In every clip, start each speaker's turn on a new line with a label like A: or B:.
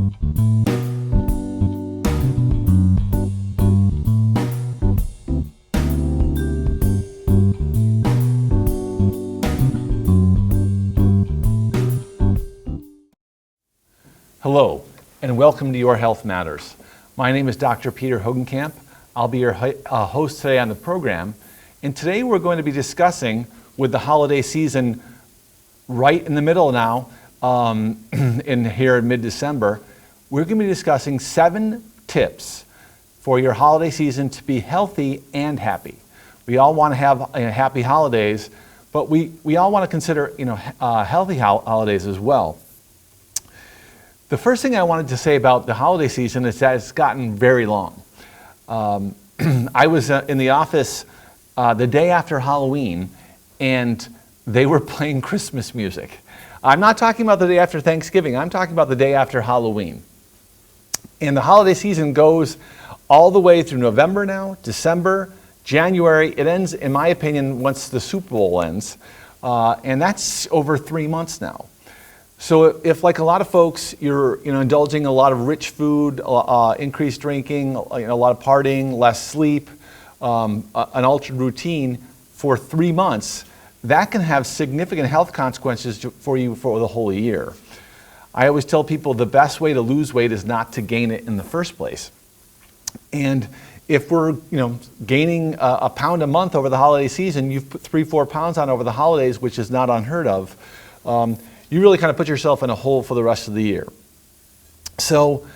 A: Hello, and welcome to Your Health Matters. My name is Dr. Peter Hogenkamp. I'll be your host today on the program. And today we're going to be discussing, with the holiday season right in the middle now, here in mid-December, we're going to be discussing 7 tips for your holiday season to be healthy and happy. We all want to have happy holidays, but we all want to consider healthy holidays as well. The first thing I wanted to say about the holiday season is that it's gotten very long. I was in the office the day after Halloween, and they were playing Christmas music. I'm not talking about the day after Thanksgiving. I'm talking about the day after Halloween. And the holiday season goes all the way through November now, December, January. It ends, in my opinion, once the Super Bowl ends. And that's over 3 months now. So if, like a lot of folks, you're indulging a lot of rich food, increased drinking, a lot of partying, less sleep, an altered routine for 3 months, that can have significant health consequences for you for the whole year. I always tell people the best way to lose weight is not to gain it in the first place. And if we're gaining a pound a month over the holiday season, you've put 3-4 pounds on over the holidays, which is not unheard of. You really kind of put yourself in a hole for the rest of the year. So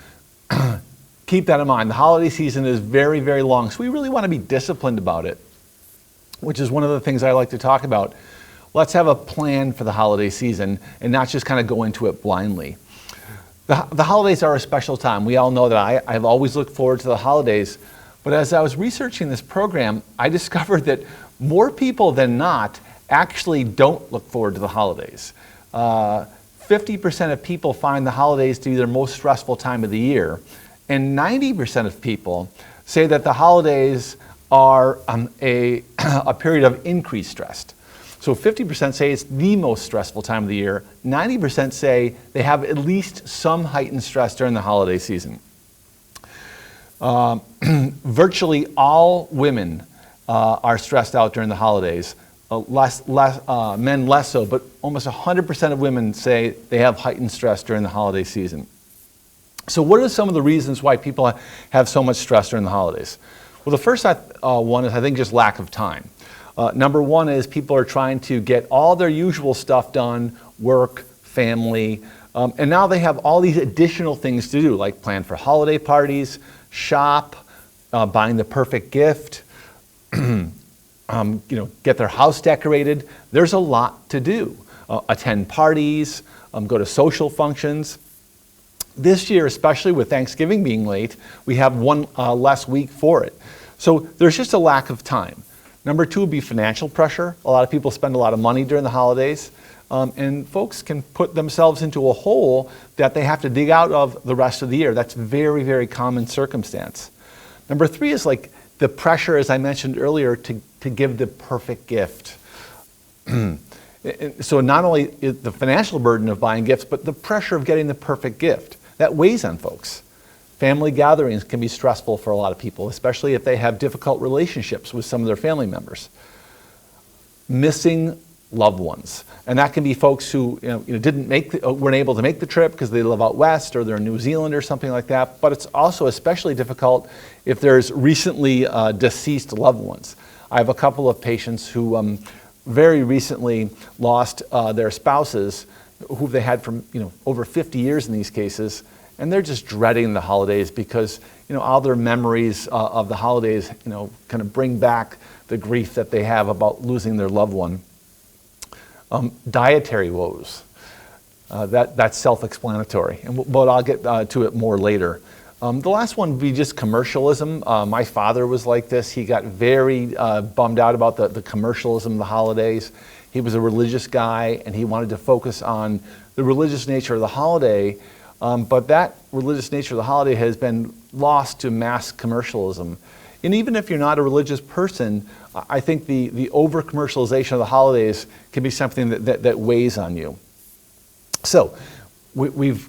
A: keep that in mind. The holiday season is very, very long, so we really want to be disciplined about it, which is one of the things I like to talk about. Let's have a plan for the holiday season and not just kind of go into it blindly. The holidays are a special time. We all know that I've always looked forward to the holidays, but as I was researching this program, I discovered that more people than not actually don't look forward to the holidays. 50% of people find the holidays to be their most stressful time of the year, and 90% of people say that the holidays are a period of increased stress. So 50% say it's the most stressful time of the year. 90% say they have at least some heightened stress during the holiday season. Virtually all women are stressed out during the holidays. Men less so, but almost 100% of women say they have heightened stress during the holiday season. So what are some of the reasons why people have so much stress during the holidays? Well, the first one is, I think, just lack of time. Number one is people are trying to get all their usual stuff done, work, family, and now they have all these additional things to do, like plan for holiday parties, shop, buying the perfect gift, get their house decorated. There's a lot to do. Attend parties, go to social functions. This year, especially with Thanksgiving being late, we have one less week for it. So there's just a lack of time. Number two would be financial pressure. A lot of people spend a lot of money during the holidays, and folks can put themselves into a hole that they have to dig out of the rest of the year. That's very, very common circumstance. Number three is like the pressure, as I mentioned earlier, to give the perfect gift. So not only is the financial burden of buying gifts, but the pressure of getting the perfect gift. That weighs on folks. Family gatherings can be stressful for a lot of people, especially if they have difficult relationships with some of their family members. Missing loved ones. And that can be folks who weren't able to make the trip because they live out west or they're in New Zealand or something like that. But it's also especially difficult if there's recently deceased loved ones. I have a couple of patients who very recently lost their spouses, who they had for over 50 years in these cases, and they're just dreading the holidays because all their memories of the holidays kind of bring back the grief that they have about losing their loved one. Dietary woes. That's self-explanatory, but I'll get to it more later. The last one would be just commercialism. My father was like this. He got very bummed out about the commercialism of the holidays. He was a religious guy, and he wanted to focus on the religious nature of the holiday, but that religious nature of the holiday has been lost to mass commercialism. And even if you're not a religious person, I think the over-commercialization of the holidays can be something that weighs on you. So we've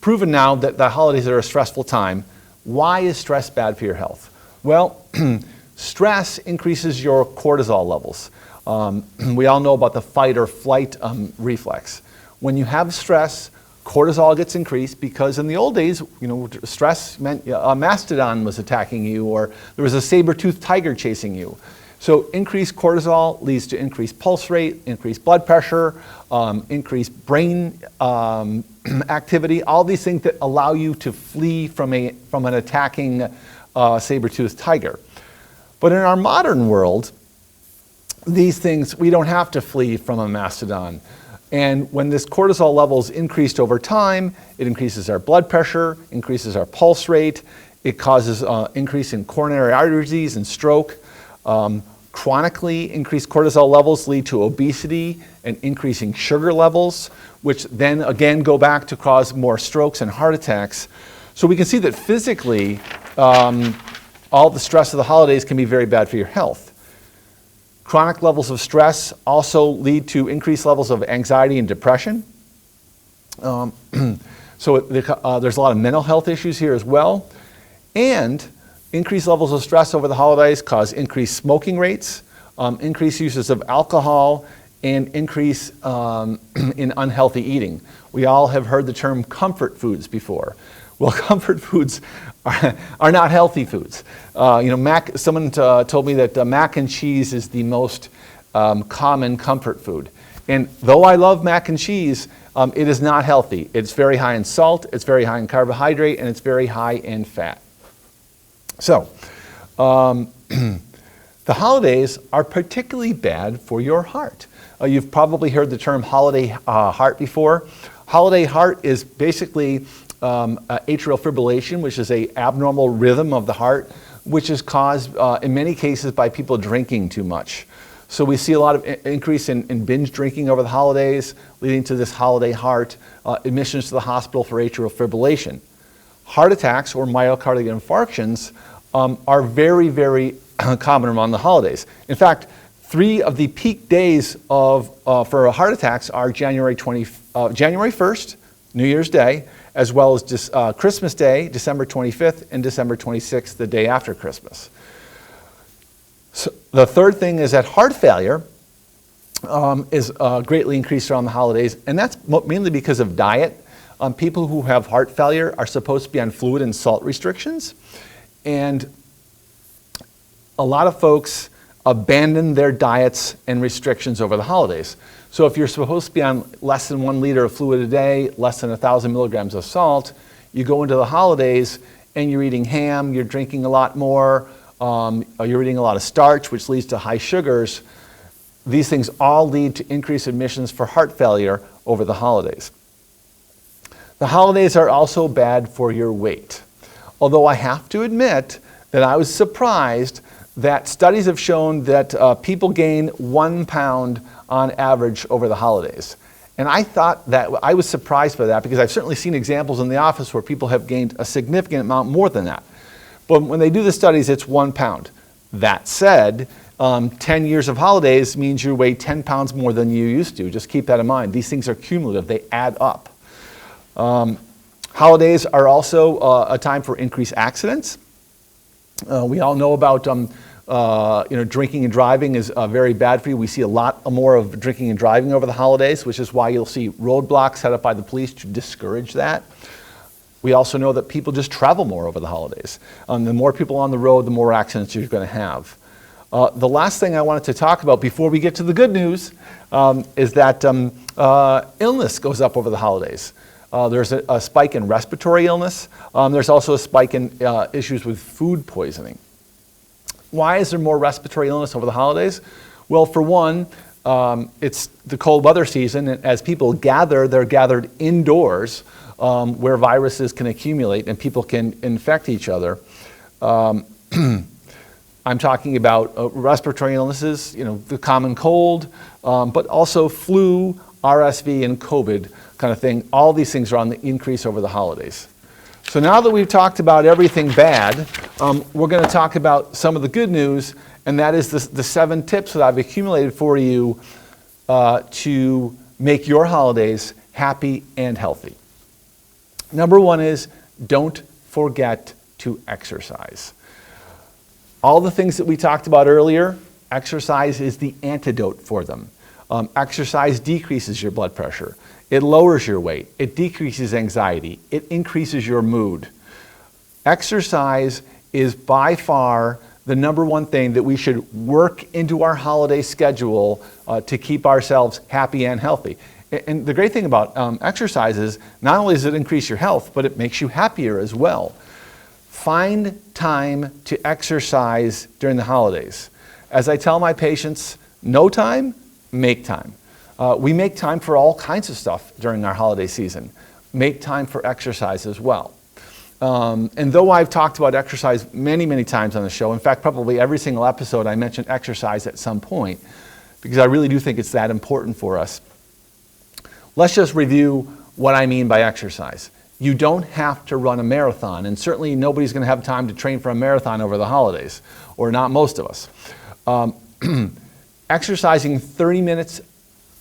A: proven now that the holidays are a stressful time. Why is stress bad for your health? Well, stress increases your cortisol levels. We all know about the fight or flight reflex. When you have stress, cortisol gets increased because in the old days, stress meant a mastodon was attacking you or there was a saber-toothed tiger chasing you. So increased cortisol leads to increased pulse rate, increased blood pressure, increased brain activity, all these things that allow you to flee from an attacking saber-toothed tiger. But in our modern world, these things, we don't have to flee from a mastodon. And when this cortisol level is increased over time, it increases our blood pressure, increases our pulse rate, it causes increase in coronary artery disease and stroke. Chronically increased cortisol levels lead to obesity and increasing sugar levels, which then again go back to cause more strokes and heart attacks. So we can see that physically, all the stress of the holidays can be very bad for your health. Chronic levels of stress also lead to increased levels of anxiety and depression. So there's a lot of mental health issues here as well. And increased levels of stress over the holidays cause increased smoking rates, increased uses of alcohol, and increase in unhealthy eating. We all have heard the term comfort foods before. Well, comfort foods are not healthy foods. Someone told me that mac and cheese is the most common comfort food. And though I love mac and cheese, it is not healthy. It's very high in salt, it's very high in carbohydrate, and it's very high in fat. So, the holidays are particularly bad for your heart. You've probably heard the term holiday heart before. Holiday heart is basically atrial fibrillation, which is an abnormal rhythm of the heart, which is caused in many cases by people drinking too much. So we see a lot of increase in binge drinking over the holidays, leading to this holiday heart, admissions to the hospital for atrial fibrillation. Heart attacks or myocardial infarctions are very, very common around the holidays. In fact, 3 of the peak days for heart attacks are January 1st, New Year's Day, as well as Christmas Day, December 25th, and December 26th, the day after Christmas. So the third thing is that heart failure is greatly increased around the holidays, and that's mainly because of diet. People who have heart failure are supposed to be on fluid and salt restrictions, and a lot of folks abandon their diets and restrictions over the holidays. So if you're supposed to be on less than 1 liter of fluid a day, less than 1,000 milligrams of salt, you go into the holidays and you're eating ham, you're drinking a lot more, you're eating a lot of starch, which leads to high sugars. These things all lead to increased admissions for heart failure over the holidays. The holidays are also bad for your weight. Although I have to admit that I was surprised that studies have shown that people gain 1 pound on average over the holidays. And I was surprised by that because I've certainly seen examples in the office where people have gained a significant amount more than that. But when they do the studies, it's 1 pound. That said, 10 years of holidays means you weigh 10 pounds more than you used to. Just keep that in mind. These things are cumulative. They add up. Holidays are also a time for increased accidents. We all know about drinking and driving is very bad for you. We see a lot more of drinking and driving over the holidays, which is why you'll see roadblocks set up by the police to discourage that. We also know that people just travel more over the holidays. The more people on the road, the more accidents you're going to have. The last thing I wanted to talk about before we get to the good news is that illness goes up over the holidays. There's a spike in respiratory illness. There's also a spike in issues with food poisoning. Why is there more respiratory illness over the holidays? Well, for one, it's the cold weather season, and as people gather, they're gathered indoors where viruses can accumulate and people can infect each other. I'm talking about respiratory illnesses, the common cold, but also flu, RSV, and COVID kind of thing. All these things are on the increase over the holidays. So now that we've talked about everything bad, we're going to talk about some of the good news, and that is the 7 tips that I've accumulated for you to make your holidays happy and healthy. Number one is don't forget to exercise. All the things that we talked about earlier, exercise is the antidote for them. Exercise decreases your blood pressure. It lowers your weight. It decreases anxiety. It increases your mood. Exercise is by far the number one thing that we should work into our holiday schedule to keep ourselves happy and healthy. And the great thing about exercise is not only does it increase your health, but it makes you happier as well. Find time to exercise during the holidays. As I tell my patients, no time, make time. We make time for all kinds of stuff during our holiday season. Make time for exercise as well. And though I've talked about exercise many, many times on the show, in fact, probably every single episode I mention exercise at some point, because I really do think it's that important for us. Let's just review what I mean by exercise. You don't have to run a marathon, and certainly nobody's going to have time to train for a marathon over the holidays, or not most of us. Exercising 30 minutes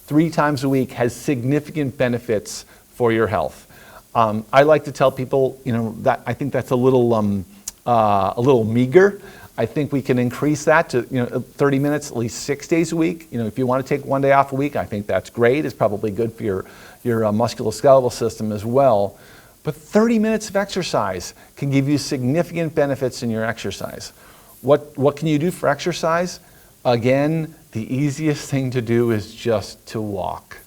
A: 3 times a week has significant benefits for your health. I like to tell people, that I think that's a little meager. I think we can increase that to 30 minutes at least 6 days a week. If you want to take one day off a week, I think that's great. It's probably good for your musculoskeletal system as well. But 30 minutes of exercise can give you significant benefits in your exercise. What can you do for exercise? Again, the easiest thing to do is just to walk.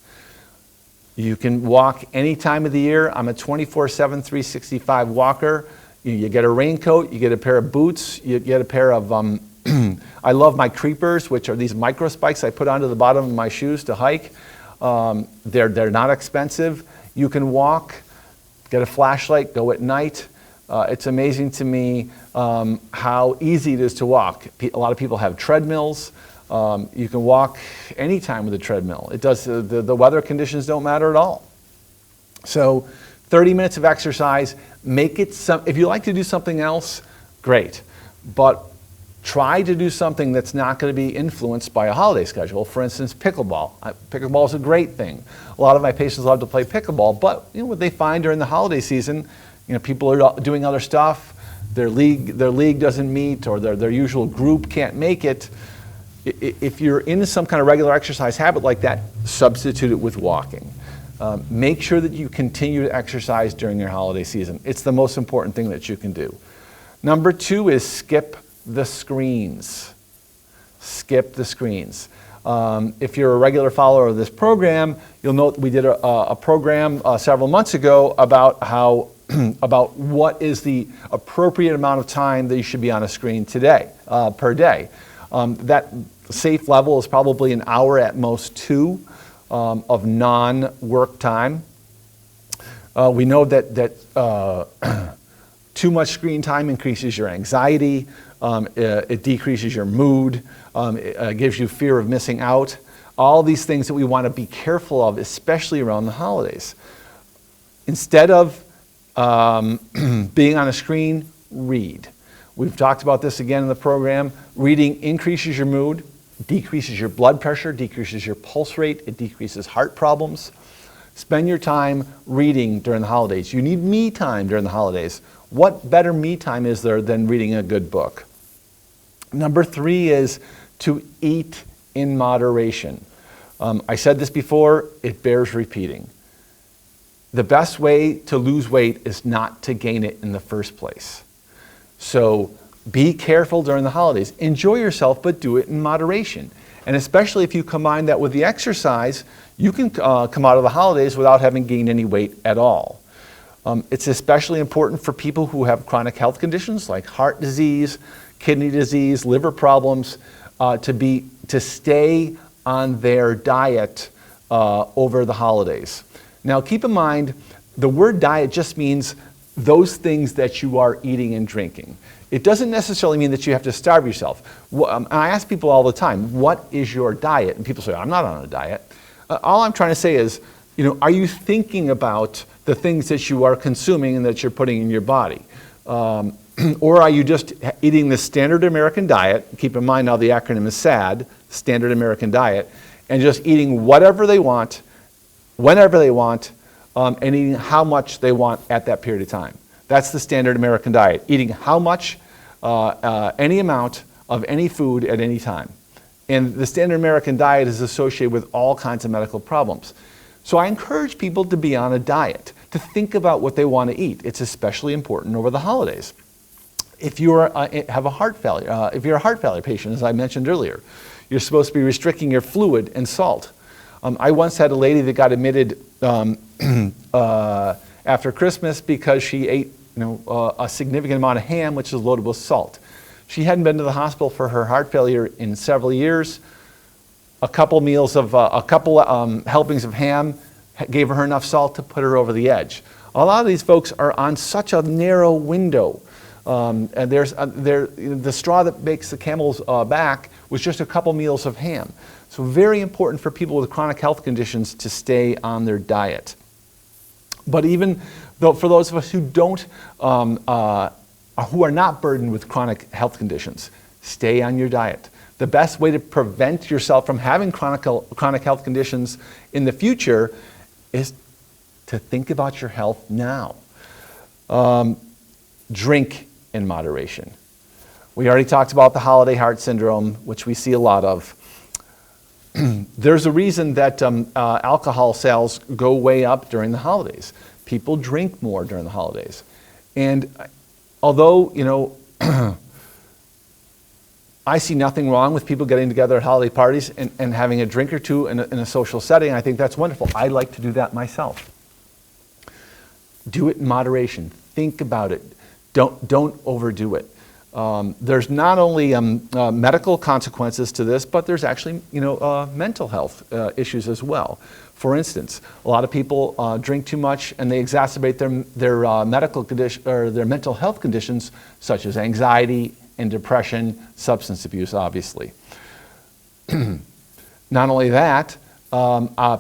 A: You can walk any time of the year. I'm a 24/7, 365 walker. You get a raincoat, you get a pair of boots, you get a pair of, I love my creepers, which are these micro spikes I put onto the bottom of my shoes to hike. They're not expensive. You can walk, get a flashlight, go at night. It's amazing to me how easy it is to walk. A lot of people have treadmills. You can walk anytime with a treadmill. It does. The weather conditions don't matter at all. So 30 minutes of exercise, make it if you like to do something else, great. But try to do something that's not going to be influenced by a holiday schedule. For instance, pickleball. Pickleball is a great thing. A lot of my patients love to play pickleball, but what they find during the holiday season, people are doing other stuff. Their league doesn't meet, or their usual group can't make it. If you're in some kind of regular exercise habit like that, substitute it with walking. Make sure that you continue to exercise during your holiday season. It's the most important thing that you can do. Number 2 is skip the screens. Skip the screens. If you're a regular follower of this program, you'll note we did a program several months ago about about what is the appropriate amount of time that you should be on a screen per day. That safe level is probably an hour, at most 2. Of non-work time. We know that too much screen time increases your anxiety, it decreases your mood, it gives you fear of missing out. All these things that we want to be careful of, especially around the holidays. Instead of being on a screen, read. We've talked about this again in the program. Reading increases your mood, decreases your blood pressure, decreases your pulse rate, it decreases heart problems. Spend your time reading during the holidays. You need me time during the holidays. What better me time is there than reading a good book? Number 3 is to eat in moderation. I said this before, it bears repeating. The best way to lose weight is not to gain it in the first place. So be careful during the holidays. Enjoy yourself, but do it in moderation. And especially if you combine that with the exercise, you can come out of the holidays without having gained any weight at all. It's especially important for people who have chronic health conditions like heart disease, kidney disease, liver problems, to stay on their diet over the holidays. Now keep in mind, the word diet just means those things that you are eating and drinking. It doesn't necessarily mean that you have to starve yourself. I ask people all the time, what is your diet? And people say, I'm not on a diet. All I'm trying to say is, are you thinking about the things that you are consuming and that you're putting in your body? Or are you just eating the standard American diet? Keep in mind now the acronym is SAD, Standard American Diet, and just eating whatever they want, whenever they want, and eating how much they want at that period of time. That's the standard American diet, eating how much, any amount of any food at any time. And the standard American diet is associated with all kinds of medical problems. So I encourage people to be on a diet, to think about what they want to eat. It's especially important over the holidays. If you have a heart failure, if you're a heart failure patient, as I mentioned earlier, you're supposed to be restricting your fluid and salt. I once had a lady that got admitted after Christmas because she ate a significant amount of ham, which is loaded with salt. She hadn't been to the hospital for her heart failure in several years. A couple helpings of ham gave her enough salt to put her over the edge. A lot of these folks are on such a narrow window. And the straw that makes the camel's back was just a couple meals of ham. So very important for people with chronic health conditions to stay on their diet. But even though for those of us who don't, who are not burdened with chronic health conditions, stay on your diet. The best way to prevent yourself from having chronic health conditions in the future is to think about your health now. Drink in moderation. We already talked about the holiday heart syndrome, which we see a lot of. There's a reason that alcohol sales go way up during the holidays. People drink more during the holidays. And although, I see nothing wrong with people getting together at holiday parties and having a drink or two in a social setting. I think that's wonderful. I like to do that myself. Do it in moderation. Think about it. Don't overdo it. There's not only medical consequences to this, but there's actually mental health issues as well. For instance, a lot of people drink too much and they exacerbate their medical condition or their mental health conditions, such as anxiety and depression, substance abuse, obviously. Not only that,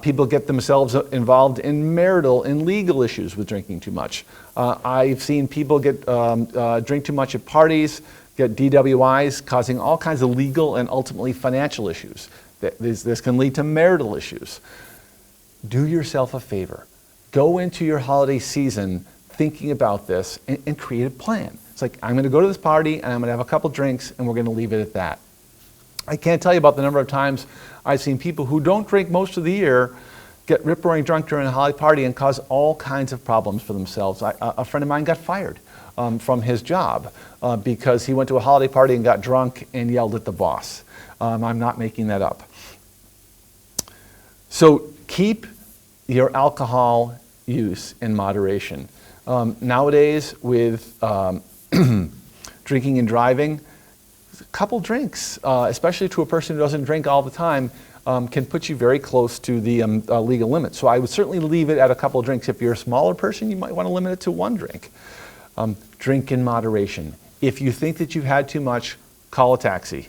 A: people get themselves involved in marital and legal issues with drinking too much. I've seen people drink too much at parties, get DWIs, causing all kinds of legal and ultimately financial issues. This can lead to marital issues. Do yourself a favor. Go into your holiday season thinking about this and create a plan. It's like, I'm going to go to this party and I'm going to have a couple drinks and we're going to leave it at that. I can't tell you about the number of times I've seen people who don't drink most of the year get rip-roaring drunk during a holiday party and cause all kinds of problems for themselves. A friend of mine got fired from his job because he went to a holiday party and got drunk and yelled at the boss. I'm not making that up. So keep your alcohol use in moderation. Nowadays with drinking and driving, a couple drinks, especially to a person who doesn't drink all the time, can put you very close to the legal limit. So I would certainly leave it at a couple of drinks. If you're a smaller person, you might want to limit it to one drink. Drink in moderation. If you think that you've had too much, call a taxi,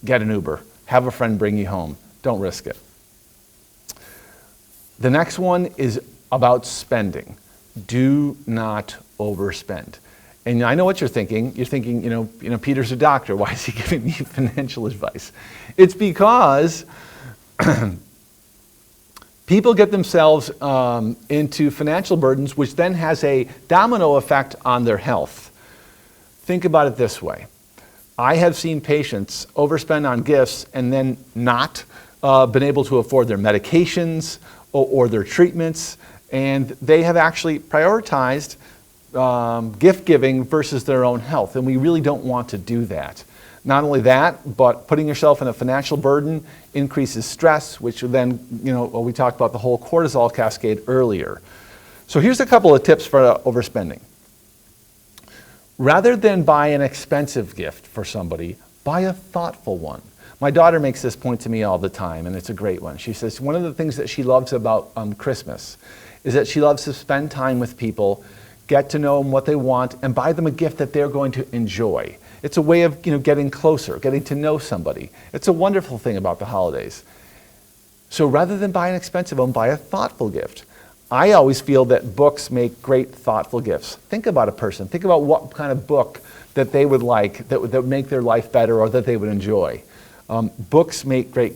A: get an Uber, have a friend bring you home. Don't risk it. The next one is about spending. Do not overspend. And I know what you're thinking. You're thinking, Peter's a doctor. Why is he giving me financial advice? It's because people get themselves into financial burdens, which then has a domino effect on their health. Think about it this way. I have seen patients overspend on gifts and then not been able to afford their medications or their treatments, and they have actually prioritized gift giving versus their own health, and we really don't want to do that. Not only that, but putting yourself in a financial burden increases stress, which then, we talked about the whole cortisol cascade earlier. So here's a couple of tips for overspending. Rather than buy an expensive gift for somebody, buy a thoughtful one. My daughter makes this point to me all the time, and it's a great one. She says one of the things that she loves about Christmas is that she loves to spend time with people, get to know them, what they want, and buy them a gift that they're going to enjoy. It's a way of getting closer, getting to know somebody. It's a wonderful thing about the holidays. So rather than buy an expensive one, buy a thoughtful gift. I always feel that books make great thoughtful gifts. Think about a person. Think about what kind of book that they would like, that would make their life better or that they would enjoy. Books make great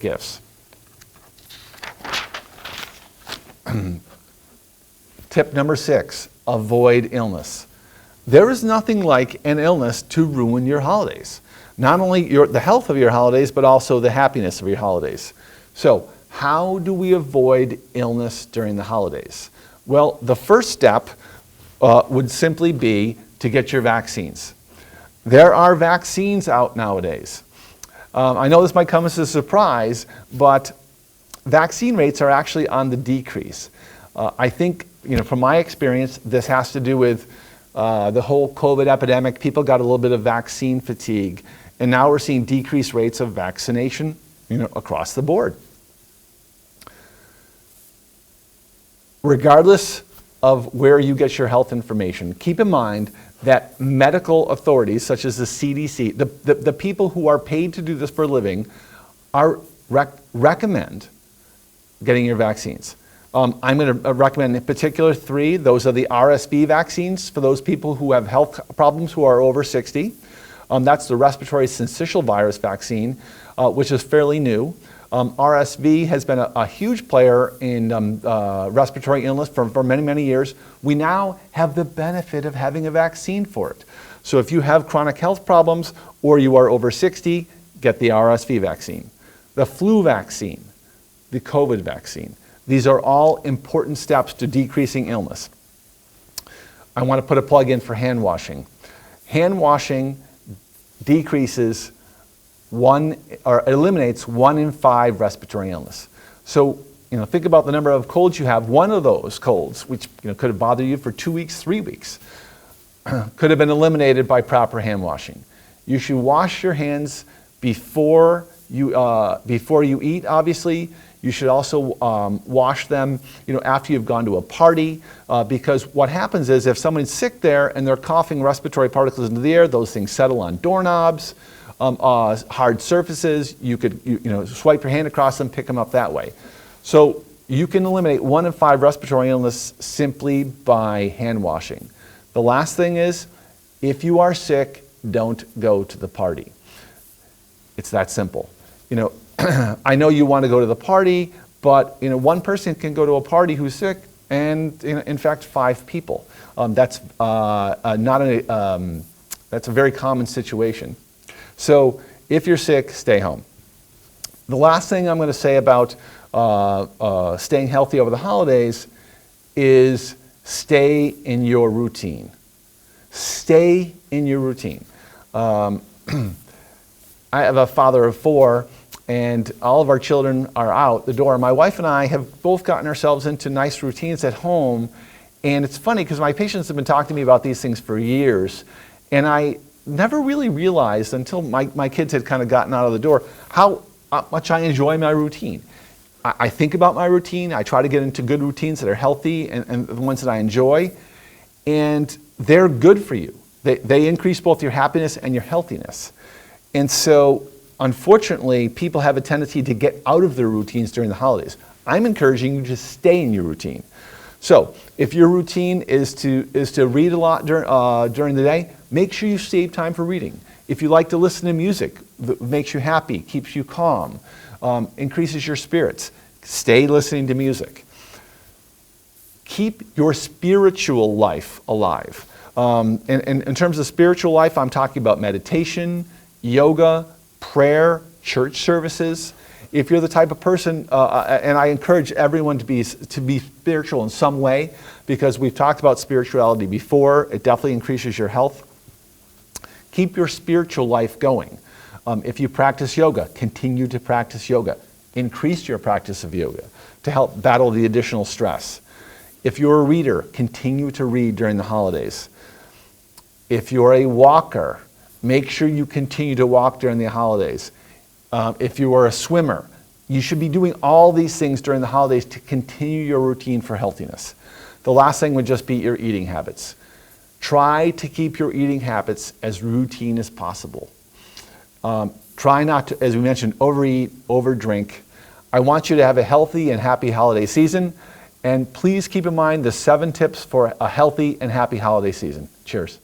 A: Tip number 6, avoid illness. There is nothing like an illness to ruin your holidays. Not only the health of your holidays, but also the happiness of your holidays. So, how do we avoid illness during the holidays? Well, the first step would simply be to get your vaccines. There are vaccines out nowadays. I know this might come as a surprise, but vaccine rates are actually on the decrease. I think, from my experience, this has to do with the whole COVID epidemic. People got a little bit of vaccine fatigue, and now we're seeing decreased rates of vaccination, across the board. Regardless of where you get your health information, keep in mind that medical authorities such as the CDC, the people who are paid to do this for a living, recommend getting your vaccines. I'm going to recommend in particular 3. Those are the RSV vaccines for those people who have health problems who are over 60. That's the respiratory syncytial virus vaccine, which is fairly new. RSV has been a huge player in respiratory illness for many, many years. We now have the benefit of having a vaccine for it. So if you have chronic health problems or you are over 60, get the RSV vaccine. The flu vaccine, the COVID vaccine. These are all important steps to decreasing illness. I want to put a plug in for hand washing. Hand washing decreases eliminates 1 in 5 respiratory illness. So, think about the number of colds you have. One of those colds, which could have bothered you for 2 weeks, 3 weeks, could have been eliminated by proper hand washing. You should wash your hands before you eat, obviously. You should also wash them, after you've gone to a party, because what happens is if someone's sick there and they're coughing respiratory particles into the air, those things settle on doorknobs, hard surfaces. You could swipe your hand across them, pick them up that way. So you can eliminate 1 in 5 respiratory illness simply by hand washing. The last thing is, if you are sick, don't go to the party. It's that simple. I know you want to go to the party, but one person can go to a party who's sick, and in fact 5 people. That's a very common situation. So if you're sick, stay home. The last thing I'm going to say about staying healthy over the holidays is stay in your routine. Stay in your routine. I have a father of 4, and all of our children are out the door. My wife and I have both gotten ourselves into nice routines at home, and it's funny because my patients have been talking to me about these things for years, and I never really realized until my kids had kind of gotten out of the door how much I enjoy my routine. I think about my routine. I try to get into good routines that are healthy and the ones that I enjoy, and they're good for you. They increase both your happiness and your healthiness. And so, unfortunately, people have a tendency to get out of their routines during the holidays. I'm encouraging you to stay in your routine. So, if your routine is to read a lot during the day, make sure you save time for reading. If you like to listen to music that makes you happy, keeps you calm, increases your spirits, stay listening to music. Keep your spiritual life alive. In terms of spiritual life, I'm talking about meditation, yoga, prayer, church services. If you're the type of person, and I encourage everyone to be spiritual in some way, because we've talked about spirituality before, it definitely increases your health. Keep your spiritual life going. If you practice yoga, continue to practice yoga. Increase your practice of yoga to help battle the additional stress. If you're a reader, continue to read during the holidays. If you're a walker, make sure you continue to walk during the holidays. If you are a swimmer, you should be doing all these things during the holidays to continue your routine for healthiness. The last thing would just be your eating habits. Try to keep your eating habits as routine as possible. Try not to, as we mentioned, overeat, overdrink. I want you to have a healthy and happy holiday season. And please keep in mind the 7 tips for a healthy and happy holiday season. Cheers.